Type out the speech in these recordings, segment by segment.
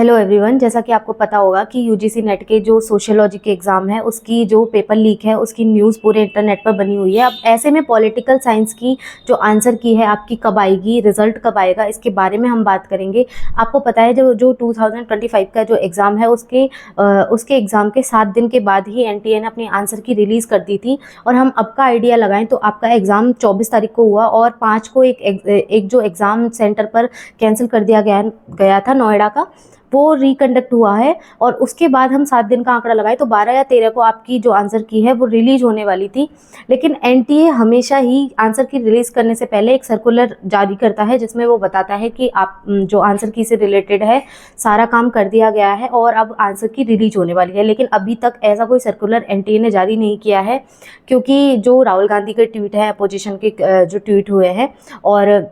Hello everyone, जैसा कि आपको पता होगा कि यूजीसी नेट के जो सोशियोलॉजी के एग्ज़ाम है उसकी जो पेपर लीक है उसकी न्यूज़ पूरे इंटरनेट पर बनी हुई है। अब ऐसे में पॉलिटिकल साइंस की जो आंसर की है आपकी कब आएगी, रिजल्ट कब आएगा, इसके बारे में हम बात करेंगे। आपको पता है जो जो 2025 का जो एग्ज़ाम है उसके एग्ज़ाम के 7 दिन के बाद ही एनटीए ने अपनी आंसर की रिलीज़ कर दी थी। और हम अब का आइडिया लगाएं तो आपका एग्ज़ाम 24 तारीख को हुआ और 5 को एक जो एग्ज़ाम सेंटर पर कैंसिल कर दिया गया था नोएडा का, वो रिकंडक्ट हुआ है। और उसके बाद हम 7 दिन का आंकड़ा लगाए तो 12 या 13 को आपकी जो आंसर की है वो रिलीज होने वाली थी। लेकिन एनटीए हमेशा ही आंसर की रिलीज करने से पहले एक सर्कुलर जारी करता है जिसमें वो बताता है कि आप जो आंसर की से रिलेटेड है सारा काम कर दिया गया है और अब आंसर की रिलीज होने वाली है। लेकिन अभी तक ऐसा कोई सर्कुलर एनटीए ने जारी नहीं किया है, क्योंकि जो राहुल गांधी के ट्वीट है, अपोजिशन के जो ट्वीट हुए हैं, और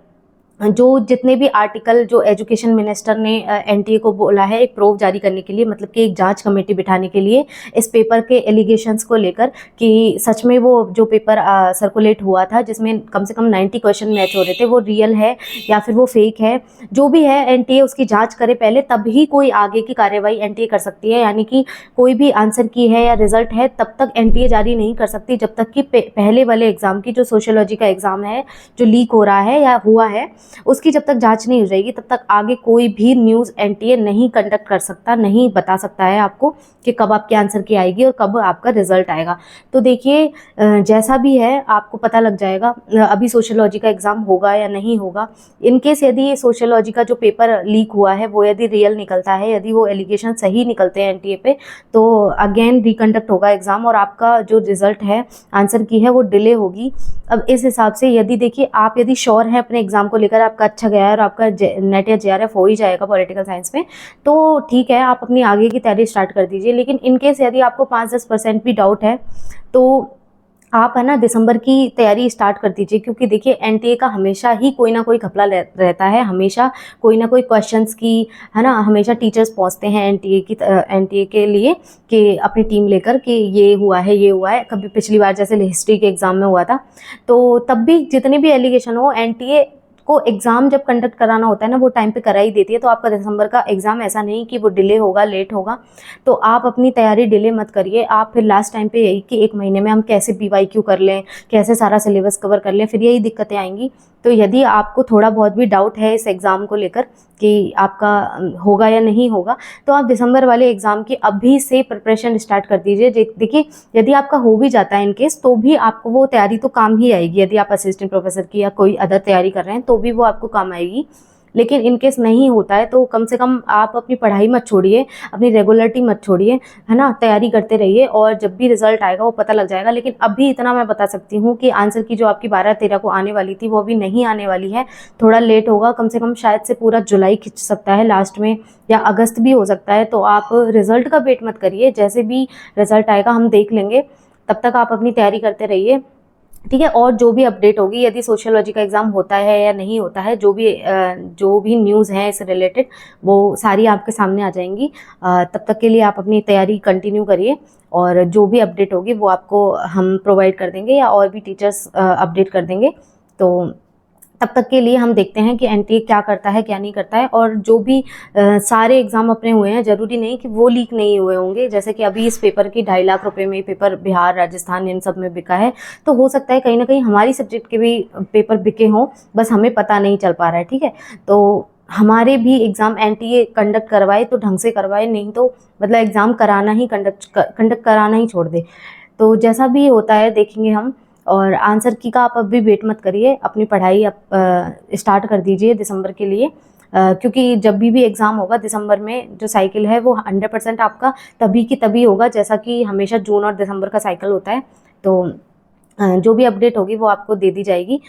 जो जितने भी आर्टिकल जो एजुकेशन मिनिस्टर ने एनटीए को बोला है एक प्रूफ जारी करने के लिए, मतलब कि एक जांच कमेटी बिठाने के लिए इस पेपर के एलिगेशंस को लेकर कि सच में वो जो पेपर सर्कुलेट हुआ था जिसमें कम से कम 90 क्वेश्चन मैच हो रहे थे वो रियल है या फिर वो फेक है, जो भी है एनटीए उसकी जांच करे पहले, तभी कोई आगे की कार्यवाही एनटीए कर सकती है। यानी कि कोई भी आंसर की है या रिजल्ट है तब तक एनटीए जारी नहीं कर सकती जब तक कि पहले वाले एग्जाम की जो सोशियोलॉजी का एग्जाम है जो लीक हो रहा है या हुआ है उसकी जब तक जांच नहीं हो जाएगी तब तक आगे कोई भी न्यूज़ एनटीए नहीं कंडक्ट कर सकता, नहीं बता सकता है आपको कि कब आपके आंसर की आएगी और कब आपका रिजल्ट आएगा। तो देखिए, जैसा भी है आपको पता लग जाएगा अभी सोशियोलॉजी का एग्ज़ाम होगा या नहीं होगा। इनकेस यदि सोशियोलॉजी का जो पेपर लीक हुआ है वो यदि रियल निकलता है, यदि वो एलिगेशन सही निकलते हैं एनटीए पे, तो अगेन रिकंडक्ट होगा एग्ज़ाम और आपका जो रिजल्ट है आंसर की है वो डिले होगी। अब इस हिसाब से यदि देखिए आप यदि श्योर हैं अपने एग्जाम को लेकर, आपका अच्छा गया है और आपका नेट या जेआरएफ हो ही जाएगा पॉलिटिकल साइंस में, तो ठीक है, आप अपनी आगे की तैयारी स्टार्ट कर दीजिए। लेकिन इनकेस यदि आपको 5-10% भी डाउट है तो आप है ना दिसंबर की तैयारी स्टार्ट कर दीजिए, क्योंकि देखिए एनटीए का हमेशा ही कोई ना कोई घपला रहता है, हमेशा कोई ना कोई क्वेश्चंस की है ना, हमेशा टीचर्स पहुंचते हैं एनटीए के लिए कि अपनी टीम लेकर कि ये हुआ है ये हुआ है। कभी पिछली बार जैसे हिस्ट्री के एग्जाम में हुआ था, तो तब भी जितने भी एलिगेशन हो एनटीए को एग्ज़ाम जब कंडक्ट कराना होता है ना वो टाइम पे करा ही देती है। तो आपका दिसंबर का एग्ज़ाम ऐसा नहीं कि वो डिले होगा, लेट होगा। तो आप अपनी तैयारी डिले मत करिए। आप फिर लास्ट टाइम पे यही कि 1 महीने में हम कैसे पीवाईक्यू कर लें, कैसे सारा सिलेबस कवर कर लें, फिर यही दिक्कतें आएंगी। तो यदि आपको थोड़ा बहुत भी डाउट है इस एग्ज़ाम को लेकर कि आपका होगा या नहीं होगा, तो आप दिसंबर वाले एग्ज़ाम की अभी से प्रिपरेशन स्टार्ट कर दीजिए। देखिए, यदि आपका हो भी जाता है इनकेस तो भी आपको वो तैयारी तो काम ही आएगी। यदि आप असिस्टेंट प्रोफेसर की या कोई अदर तैयारी कर रहे हैं तो भी वो आपको काम आएगी। लेकिन इनकेस नहीं होता है तो कम से कम आप अपनी पढ़ाई मत छोड़िए, अपनी रेगुलरिटी मत छोड़िए, है ना, तैयारी करते रहिए और जब भी रिजल्ट आएगा वो पता लग जाएगा। लेकिन अभी इतना मैं बता सकती हूँ कि आंसर की जो आपकी 12-13 को आने वाली थी वो अभी नहीं आने वाली है, थोड़ा लेट होगा। कम से कम शायद से पूरा जुलाई खिंच सकता है लास्ट में, या अगस्त भी हो सकता है। तो आप रिजल्ट का वेट मत करिए, जैसे भी रिजल्ट आएगा हम देख लेंगे, तब तक आप अपनी तैयारी करते रहिए, ठीक है। और जो भी अपडेट होगी, यदि सोशियोलॉजी का एग्ज़ाम होता है या नहीं होता है, जो भी न्यूज़ है इससे रिलेटेड वो सारी आपके सामने आ जाएंगी। तब तक के लिए आप अपनी तैयारी कंटिन्यू करिए और जो भी अपडेट होगी वो आपको हम प्रोवाइड कर देंगे या और भी टीचर्स अपडेट कर देंगे। तो तब तक के लिए हम देखते हैं कि एनटीए क्या करता है क्या नहीं करता है। और जो भी सारे एग्ज़ाम अपने हुए हैं, ज़रूरी नहीं कि वो लीक नहीं हुए होंगे। जैसे कि अभी इस पेपर की 2.5 लाख रुपए में पेपर बिहार, राजस्थान इन सब में बिका है, तो हो सकता है कहीं ना कहीं हमारी सब्जेक्ट के भी पेपर बिके हों, बस हमें पता नहीं चल पा रहा है, ठीक है। तो हमारे भी एग्ज़ाम एनटीए कंडक्ट करवाए तो ढंग से करवाए, नहीं तो मतलब एग्ज़ाम कराना ही कंडक्ट कराना ही छोड़ दे। तो जैसा भी होता है देखेंगे हम। और आंसर की का आप अभी वेट मत करिए, अपनी पढ़ाई आप स्टार्ट कर दीजिए दिसंबर के लिए, क्योंकि जब भी एग्ज़ाम होगा दिसंबर में जो साइकिल है वो 100% आपका तभी की तभी होगा, जैसा कि हमेशा जून और दिसंबर का साइकिल होता है। तो जो भी अपडेट होगी वो आपको दे दी जाएगी।